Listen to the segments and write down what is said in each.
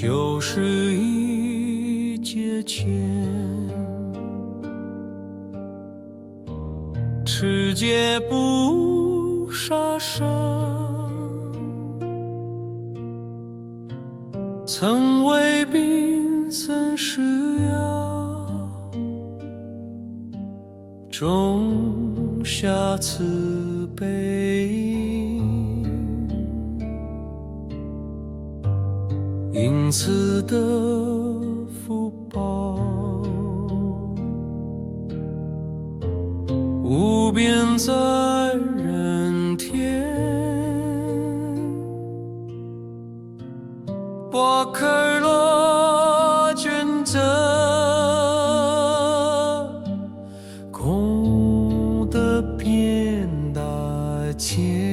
就是一节钱，持节不杀生，曾为贫僧施药，种下慈悲。因此的福报，无边在人间。波克罗捐赠，功德遍大千。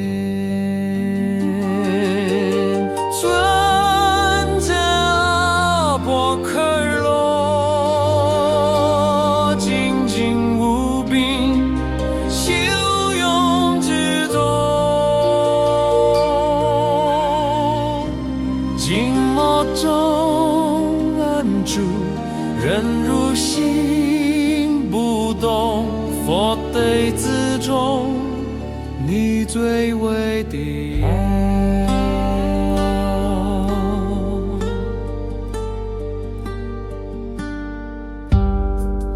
静默中安住，忍辱心不动，佛对自重，你最为的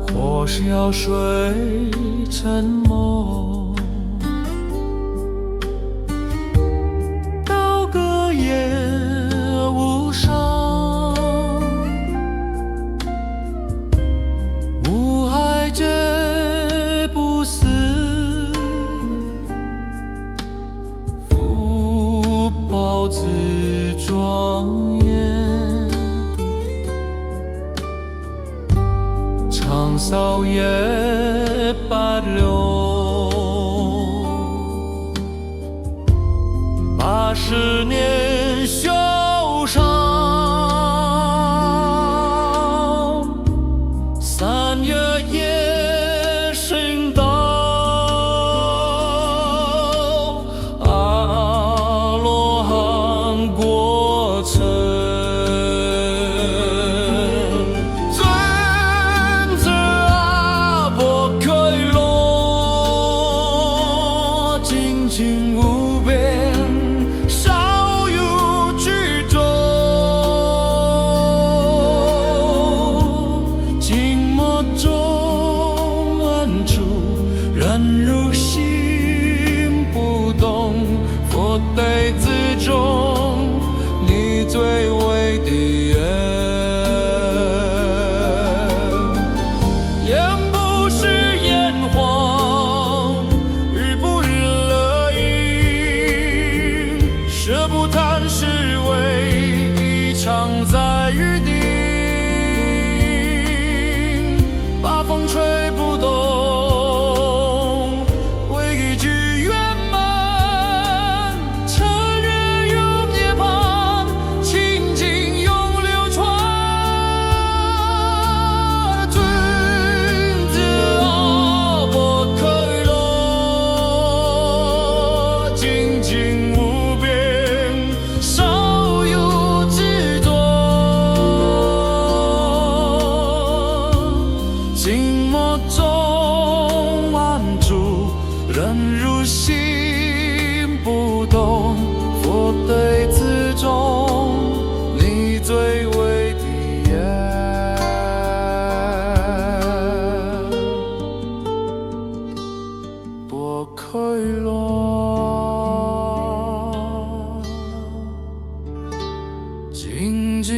火烧水沉默，刀割也无伤，无害者不死，福报自庄严，长扫也八流，80年修上3月夜升到阿罗汉果城，尊者阿婆开罗，精进无边，少有具足，静默中安住，忍辱心不动，佛对自重，你最为的眼不是炎黄，日不日乐意，舌不贪是为一常在于定，八风吹不动，为一句圆满，彻月永涅槃，清净永流传。尊者阿婆开罗，精进无边，少有智多，静默中安住，忍辱心不动，佛对自重，你最为的波开罗，静静